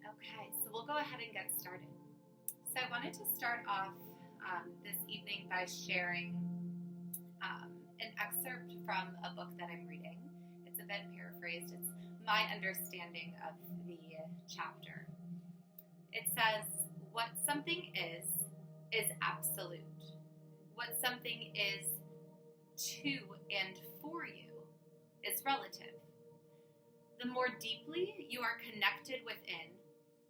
Okay, so we'll go ahead and get started. So I wanted to start off this evening by sharing an excerpt from a book that I'm reading. It's a bit paraphrased. It's my understanding of the chapter. It says, what something is absolute. What something is to and for you is relative. The more deeply you are connected within,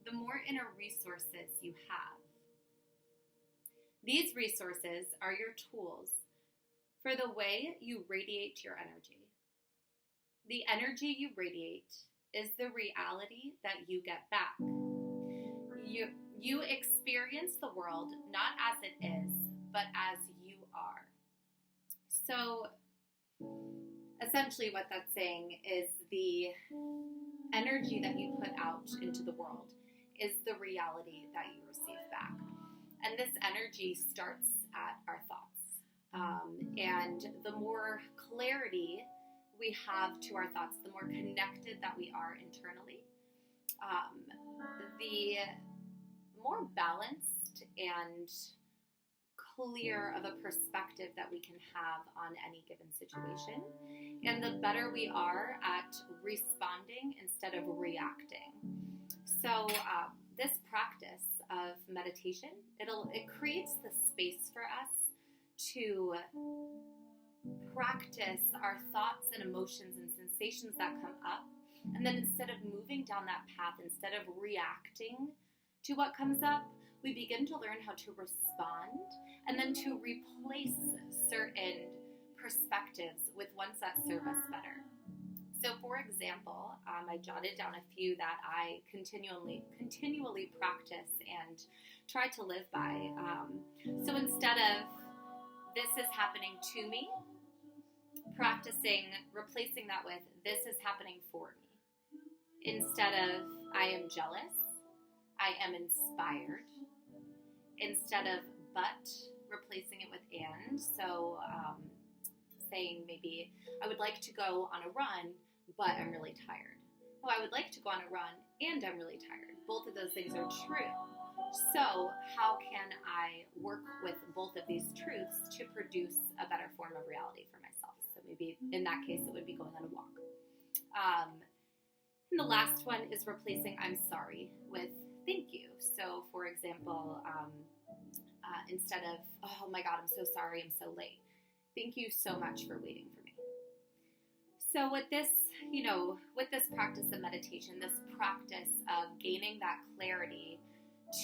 the more inner resources you have. These resources are your tools for the way you radiate your energy. The energy you radiate is the reality that you get back. You experience the world not as it is, but as you are. So essentially what that's saying is the energy that you put out into the world is the reality that you receive back. And this energy starts at our thoughts. And the more clarity we have to our thoughts, the more connected that we are internally, the more balanced and clear of a perspective that we can have on any given situation, and the better we are at responding instead of reacting. So this practice of meditation, it creates the space for us to practice our thoughts and emotions and sensations that come up, and then instead of moving down that path, instead of reacting to what comes up, we begin to learn how to respond and then to replace certain perspectives with ones that serve us better. So for example, I jotted down a few that I continually practice and try to live by. So instead of this is happening to me, replacing that with this is happening for me. Instead of I am jealous, I am inspired. Instead of but, replacing it with and. So saying maybe I would like to go on a run, but I'm really tired. Oh, I would like to go on a run and I'm really tired. Both of those things are true. So how can I work with both of these truths to produce a better form of reality for myself? So maybe in that case, it would be going on a walk. And the last one is replacing I'm sorry with thank you. So for example, instead of, oh my God, I'm so sorry, I'm so late. Thank you so much for waiting for me. So with this, with this practice of meditation, this practice of gaining that clarity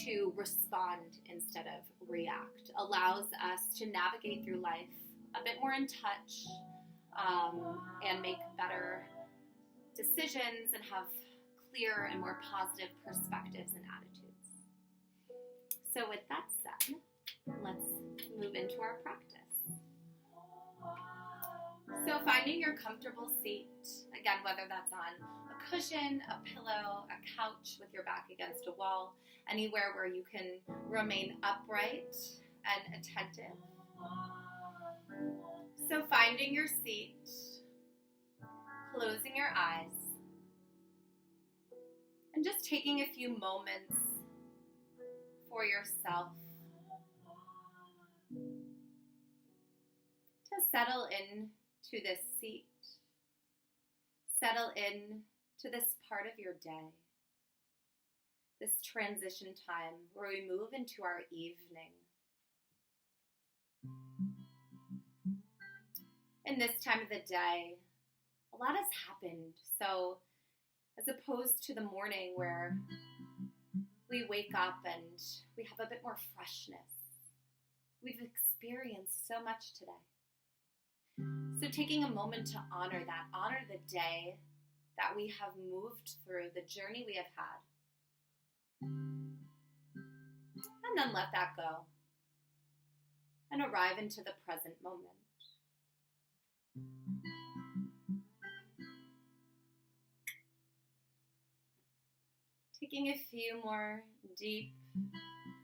to respond instead of react allows us to navigate through life a bit more in touch and make better decisions and have clearer and more positive perspectives and attitudes. So with that said, let's move into our practice. So finding your comfortable seat, again, whether that's on a cushion, a pillow, a couch with your back against a wall, anywhere where you can remain upright and attentive. So finding your seat, closing your eyes, and just taking a few moments for yourself to settle in to this seat, settle in to this part of your day, this transition time where we move into our evening. In this time of the day, a lot has happened. So as opposed to the morning where we wake up and we have a bit more freshness, we've experienced so much today. So taking a moment to honor that, honor the day that we have moved through, the journey we have had, and then let that go and arrive into the present moment. Taking a few more deep,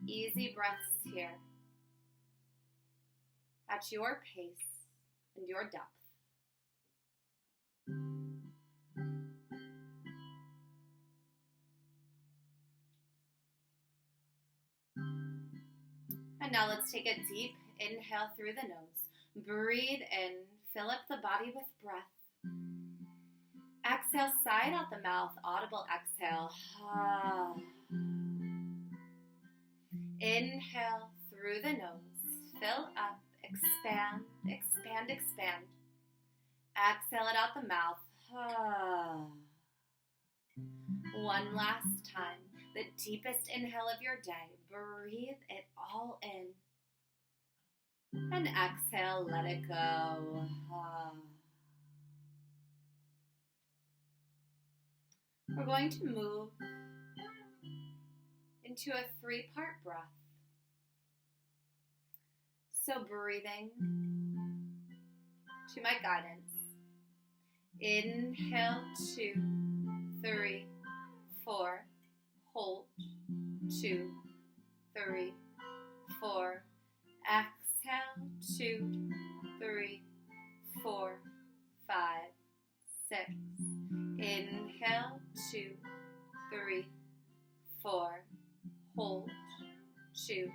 easy breaths here at your pace and your depth. And now let's take a deep inhale through the nose. Breathe in, fill up the body with breath. Exhale, sigh out the mouth, audible exhale. Inhale through the nose, fill up, expand, expand, expand. Exhale it out the mouth. One last time, the deepest inhale of your day. Breathe it all in. And exhale, let it go. We're going to move into a 3-part breath. So breathing to my guidance. Inhale, 2, 3, 4. Hold, 2, 3, 4. Exhale, 2, 3, 4, 5, 6. Inhale, 2, 3, 4. Hold, 2,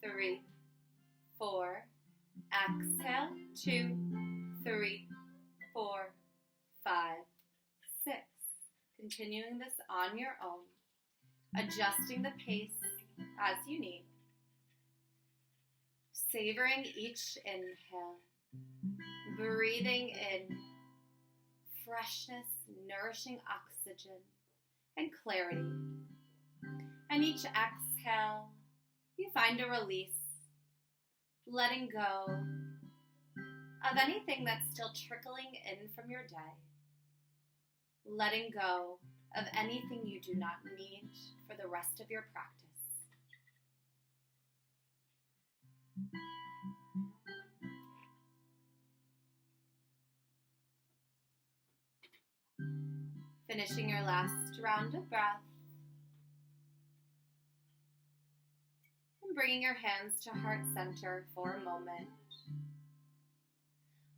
3, 4. Exhale, 2, 3, 4, 5, 6. Continuing this on your own, adjusting the pace as you need. Savoring each inhale, breathing in freshness, nourishing oxygen, and clarity. And each exhale, you find a release, letting go of anything that's still trickling in from your day. Letting go of anything you do not need for the rest of your practice. Finishing your last round of breath. And bringing your hands to heart center for a moment.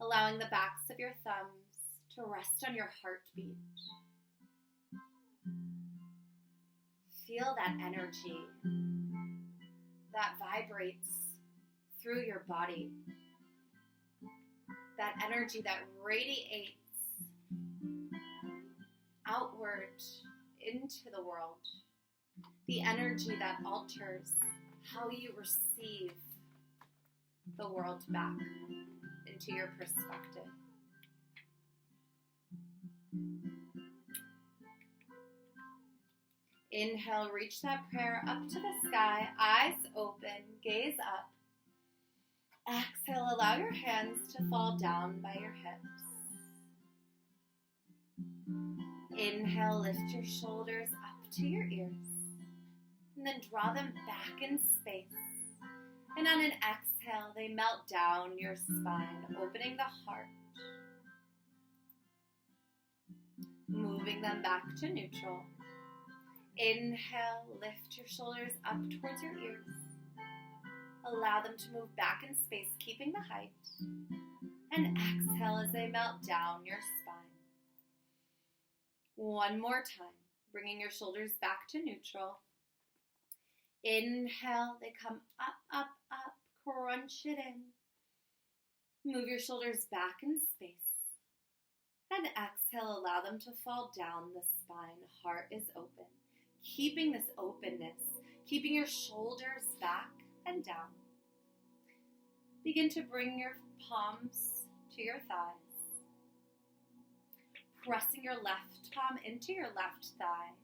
Allowing the backs of your thumbs to rest on your heartbeat. Feel that energy that vibrates through your body. That energy that radiates outward into the world. The energy that alters how you receive the world back into your perspective. Inhale, reach that prayer up to the sky, eyes open, gaze up. Exhale, allow your hands to fall down by your hips. Inhale, lift your shoulders up to your ears. And then draw them back in space. And on an exhale, they melt down your spine, opening the heart. Moving them back to neutral. Inhale, lift your shoulders up towards your ears. Allow them to move back in space, keeping the height. And exhale as they melt down your spine. One more time, bringing your shoulders back to neutral. Inhale, they come up, up, up, crunch it in. Move your shoulders back in space. And exhale, allow them to fall down the spine. Heart is open. Keeping this openness, keeping your shoulders back and down. Begin to bring your palms to your thighs. Pressing your left palm into your left thigh.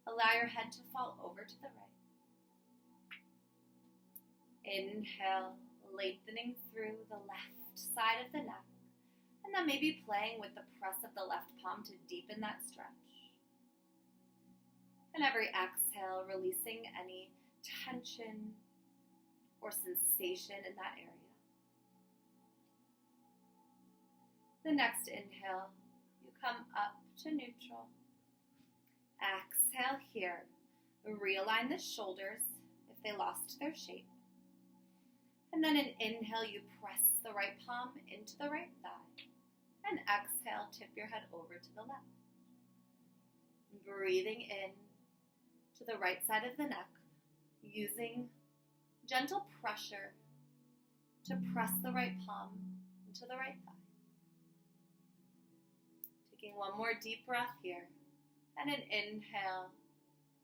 Allow your head to fall over to the right. Inhale, lengthening through the left side of the neck. And then maybe playing with the press of the left palm to deepen that stretch. And every exhale, releasing any tension or sensation in that area. The next inhale, you come up to neutral. Exhale here. Realign the shoulders if they lost their shape. And then an inhale, you press the right palm into the right thigh. And exhale, tip your head over to the left. Breathing in to the right side of the neck, using gentle pressure to press the right palm into the right thigh. Taking one more deep breath here, and an inhale,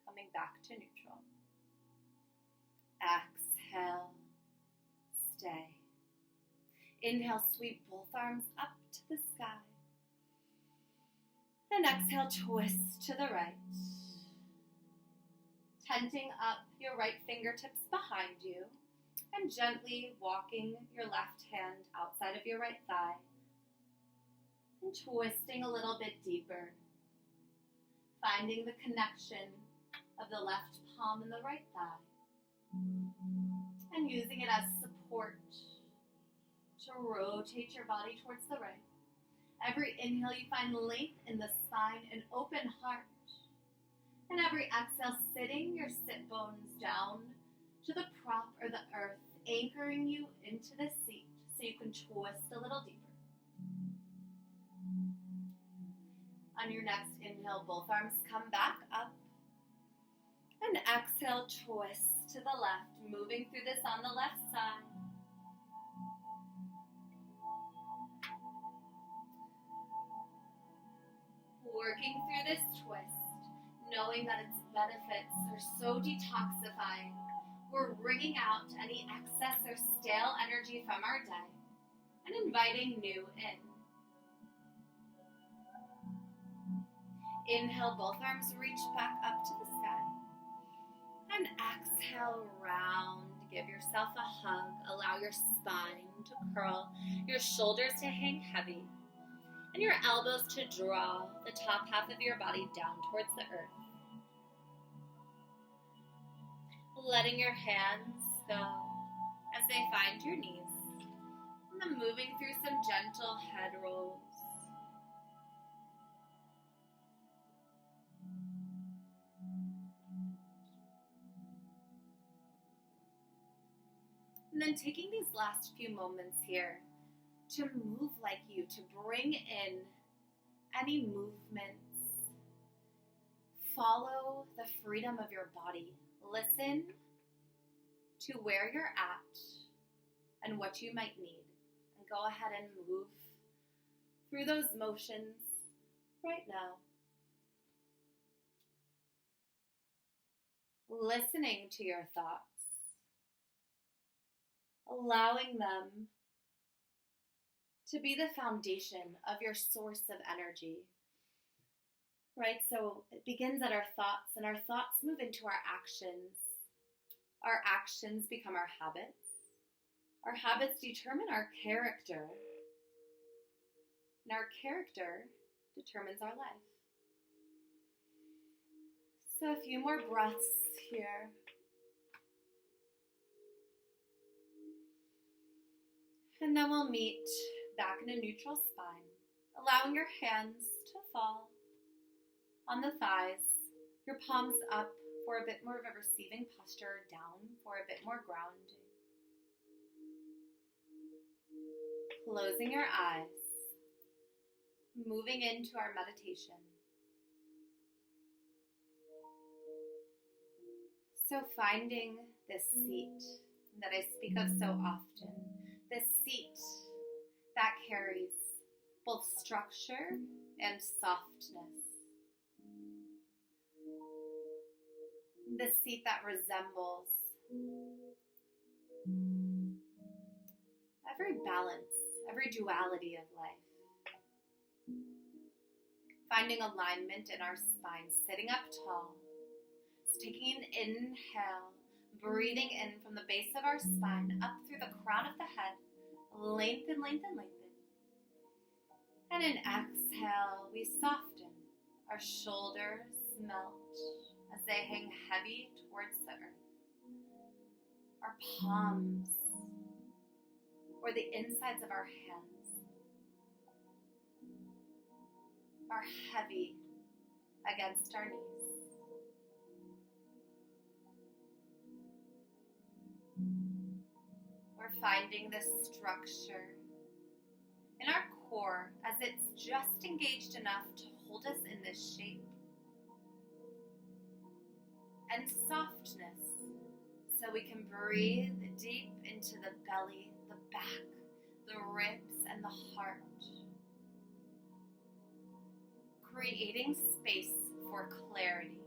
coming back to neutral. Exhale, stay. Inhale, sweep both arms up to the sky. And exhale, twist to the right. Tenting up your right fingertips behind you and gently walking your left hand outside of your right thigh and twisting a little bit deeper, finding the connection of the left palm and the right thigh and using it as support to rotate your body towards the right. Every inhale you find length in the spine and open heart. And every exhale, sitting your sit bones down to the prop or the earth, anchoring you into the seat so you can twist a little deeper. On your next inhale, both arms come back up. And exhale, twist to the left, moving through this on the left side. Working through this twist, knowing that its benefits are so detoxifying. We're wringing out any excess or stale energy from our day and inviting new in. Inhale, both arms reach back up to the sky. And exhale, round. Give yourself a hug. Allow your spine to curl, your shoulders to hang heavy, and your elbows to draw the top half of your body down towards the earth. Letting your hands go as they find your knees, and then moving through some gentle head rolls. And then taking these last few moments here to move like you, to bring in any movements. Follow the freedom of your body. Listen to where you're at and what you might need. And go ahead and move through those motions right now. Listening to your thoughts. Allowing them to be the foundation of your source of energy, right? So it begins at our thoughts, and our thoughts move into our actions. Our actions become our habits. Our habits determine our character, and our character determines our life. So a few more breaths here. And then we'll meet back in a neutral spine, allowing your hands to fall on the thighs, your palms up for a bit more of a receiving posture, down for a bit more grounding. Closing your eyes, moving into our meditation. So finding this seat that I speak of so often, this seat that carries both structure and softness. This seat that resembles every balance, every duality of life. Finding alignment in our spine, sitting up tall. So taking an inhale, breathing in from the base of our spine, up through the crown of the head, lengthen, lengthen, lengthen. And an exhale, we soften. Our shoulders melt as they hang heavy towards the earth. Our palms, or the insides of our hands, are heavy against our knees. We're finding this structure in our core as it's just engaged enough to hold us in this shape. And softness, So we can breathe deep into the belly, the back, the ribs, and the heart, creating space for clarity.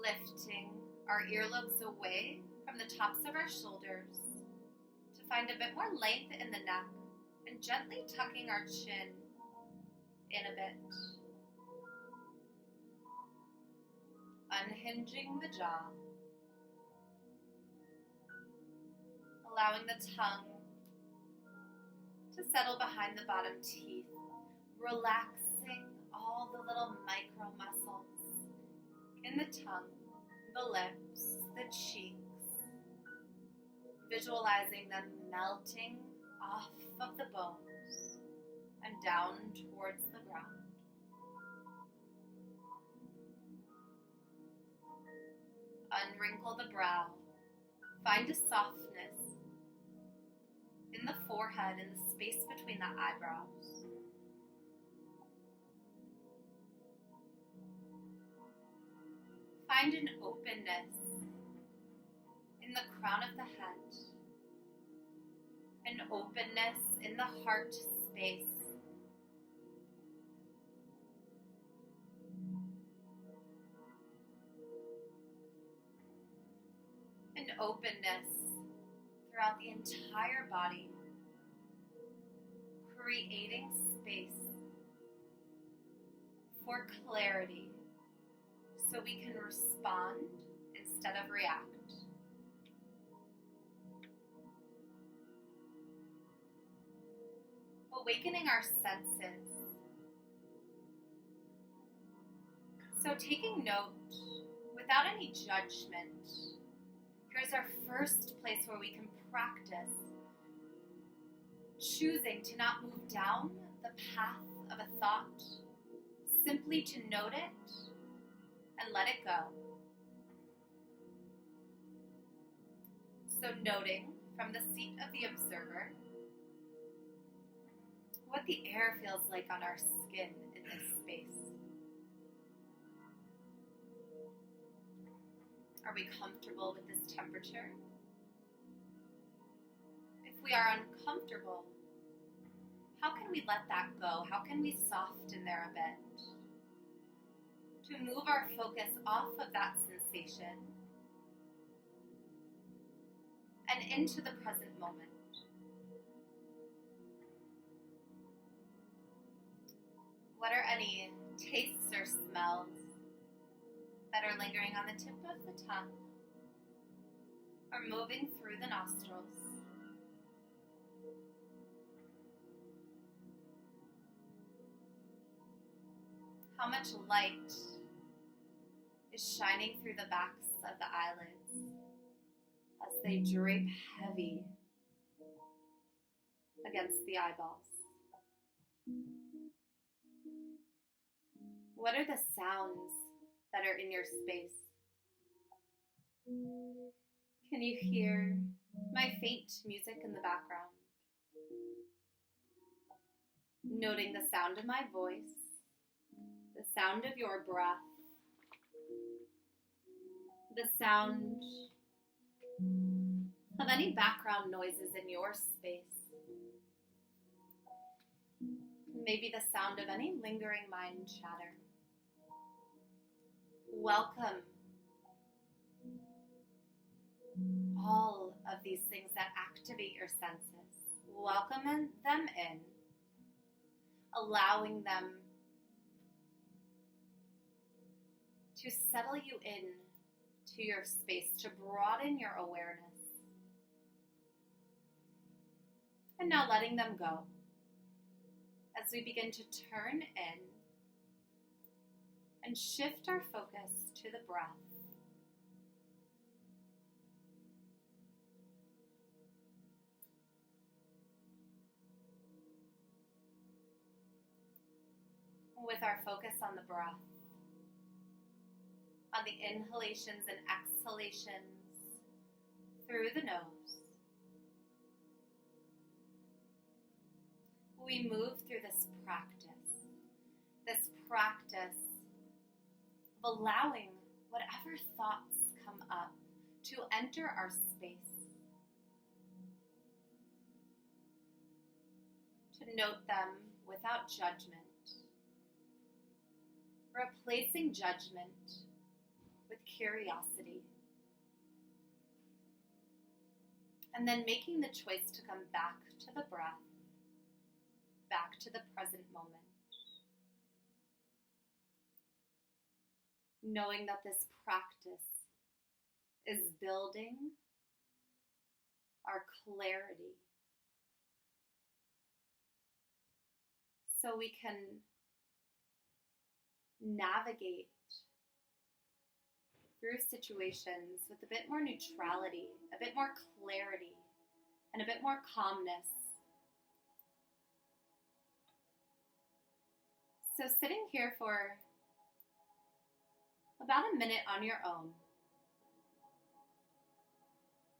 Lifting our earlobes away from the tops of our shoulders to find a bit more length in the neck and gently tucking our chin in a bit. Unhinging the jaw, allowing the tongue to settle behind the bottom teeth, relaxing all the little micro muscles in the tongue, the lips, the cheeks, visualizing them melting off of the bones and down towards the ground. Unwrinkle the brow. Find a softness in the forehead and the space between the eyebrows. Find an openness in the crown of the head, an openness in the heart space. An openness throughout the entire body, creating space for clarity so we can respond instead of react. Awakening our senses. So taking note without any judgment. Here's our first place where we can practice choosing to not move down the path of a thought, simply to note it and let it go. So noting from the seat of the observer what the air feels like on our skin in this space. Are we comfortable with this temperature? If we are uncomfortable, how can we let that go? How can we soften there a bit? To move our focus off of that sensation and into the present moment. What are any tastes or smells that are lingering on the tip of the tongue or moving through the nostrils? How much light is shining through the backs of the eyelids as they drape heavy against the eyeballs? What are the sounds that are in your space? Can you hear my faint music in the background? Noting the sound of my voice, the sound of your breath, the sound of any background noises in your space. Maybe the sound of any lingering mind chatter. Welcome all of these things that activate your senses. Welcome them in, allowing them to settle you in to your space, to broaden your awareness. And now letting them go as we begin to turn in and shift our focus to the breath. With our focus on the breath, on the inhalations and exhalations through the nose, we move through this practice of allowing whatever thoughts come up to enter our space, to note them without judgment, replacing judgment with curiosity, and then making the choice to come back to the breath, back to the present moment, knowing that this practice is building our clarity so we can navigate through situations with a bit more neutrality, a bit more clarity, and a bit more calmness. So sitting here for about a minute on your own,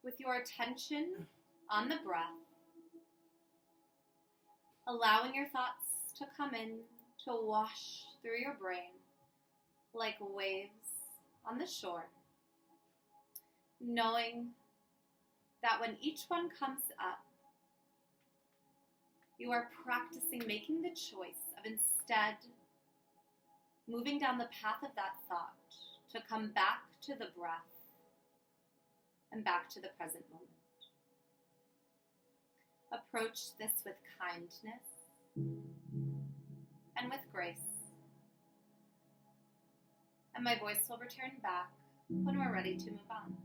with your attention on the breath, allowing your thoughts to come in, to wash through your brain like waves on the shore, knowing that when each one comes up, you are practicing making the choice of instead moving down the path of that thought to come back to the breath and back to the present moment. Approach this with kindness and with grace. And my voice will return back when we're ready to move on.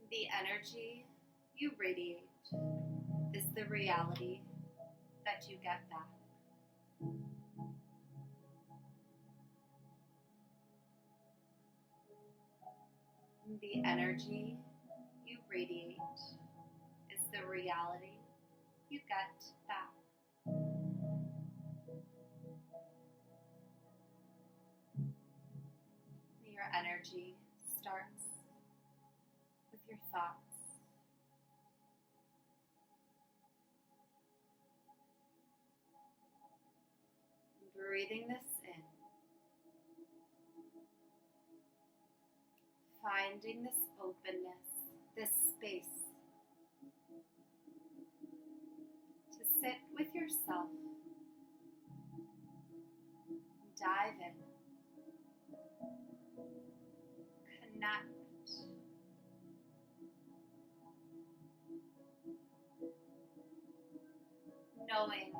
The energy you radiate is the reality that you get back. The energy you radiate is the reality you get back. Your energy starts with your thoughts. Breathing this in. Finding this openness, this space to sit with yourself. Dive in. Connect. Knowing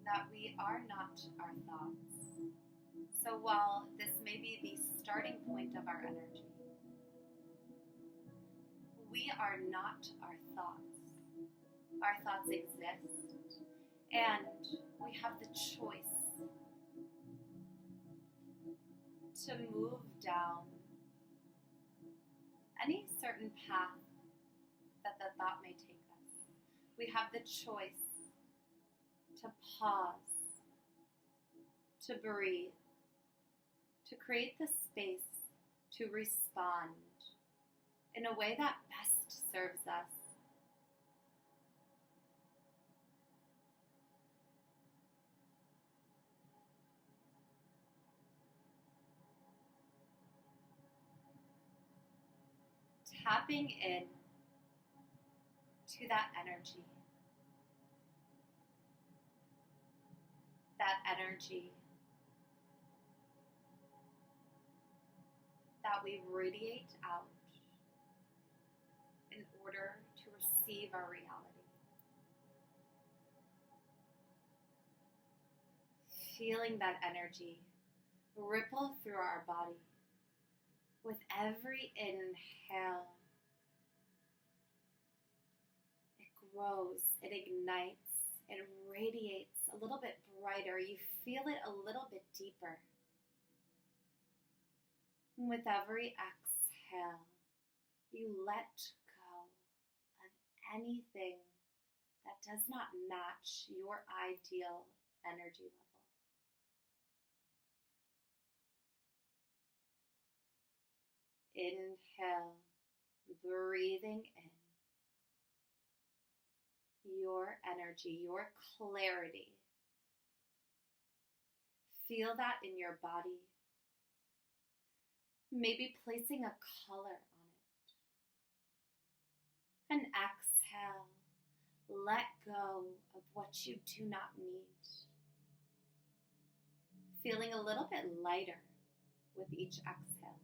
that we are not our thoughts. So while this may be the starting point of our energy, we are not our thoughts. Our thoughts exist, and we have the choice to move down any certain path that the thought may take us. We have the choice to pause, to breathe, to create the space to respond in a way that best serves us. tapping in to that energy. That energy that we radiate out in order to receive our reality. Feeling that energy ripple through our body with every inhale. It grows, it ignites, it radiates a little bit brighter. You feel it a little bit deeper. With every exhale, you let go of anything that does not match your ideal energy level. Inhale, breathing in your energy, your clarity. Feel that in your body. Maybe placing a color on it. And exhale, let go of what you do not need. Feeling a little bit lighter with each exhale.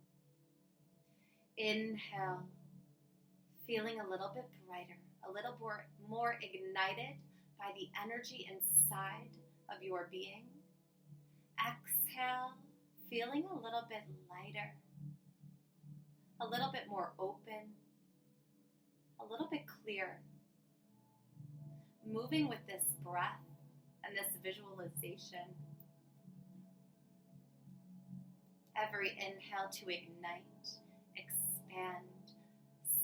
Inhale, feeling a little bit brighter, a little more ignited by the energy inside of your being. Exhale, feeling a little bit lighter, a little bit more open, a little bit clearer. Moving with this breath and this visualization. Every inhale to ignite, expand,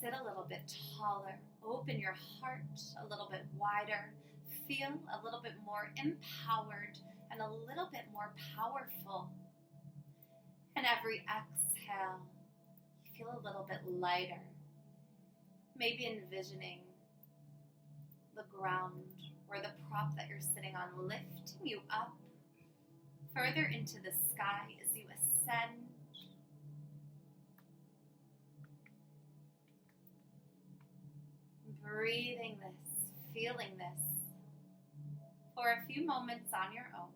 sit a little bit taller, open your heart a little bit wider, feel a little bit more empowered and a little bit more powerful. And every exhale, you feel a little bit lighter. Maybe envisioning the ground or the prop that you're sitting on lifting you up further into the sky as you ascend. Breathing this, feeling this for a few moments on your own.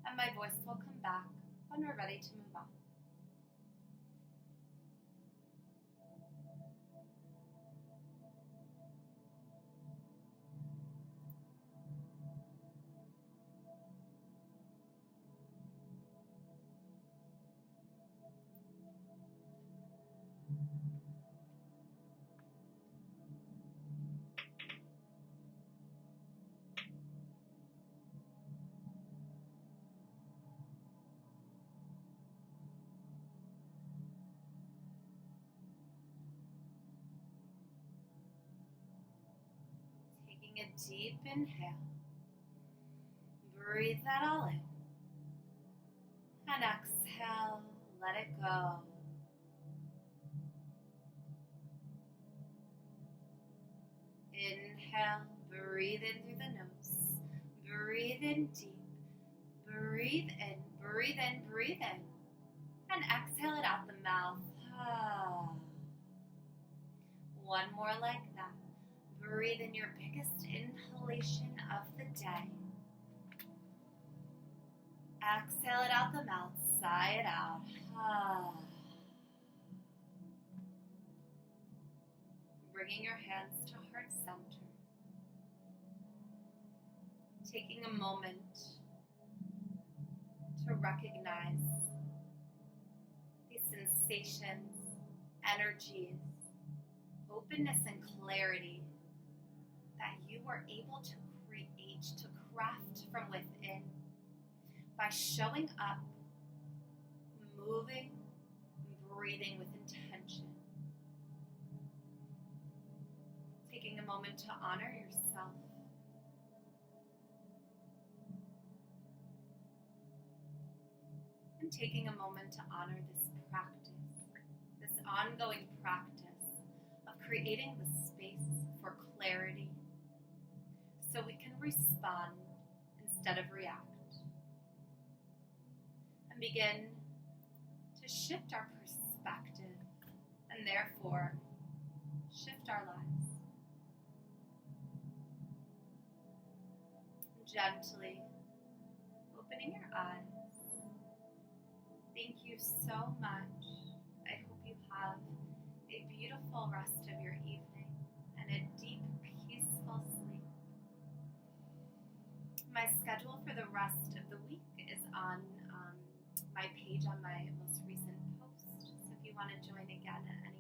And my voice will come back when we're ready to move on. Taking a deep inhale. Breathe that all in. And exhale, let it go. Inhale, breathe in through the nose. Breathe in deep. Breathe in, breathe in, breathe in. And exhale it out the mouth. One more like that. Breathe in your biggest inhalation of the day. Exhale it out the mouth, sigh it out. Bringing your hands to heart center. Taking a moment to recognize these sensations, energies, openness and clarity that you are able to create, to craft from within by showing up, moving, breathing with intention. Taking a moment to honor yourself. And taking a moment to honor this practice, this ongoing practice of creating the space for clarity so we can respond instead of react. And begin to shift our perspective and therefore shift our lives. Gently opening your eyes. Thank you so much. I hope you have a beautiful rest of your evening and a deep, peaceful sleep. My schedule for the rest of the week is on my page on my most recent post. So if you want to join again at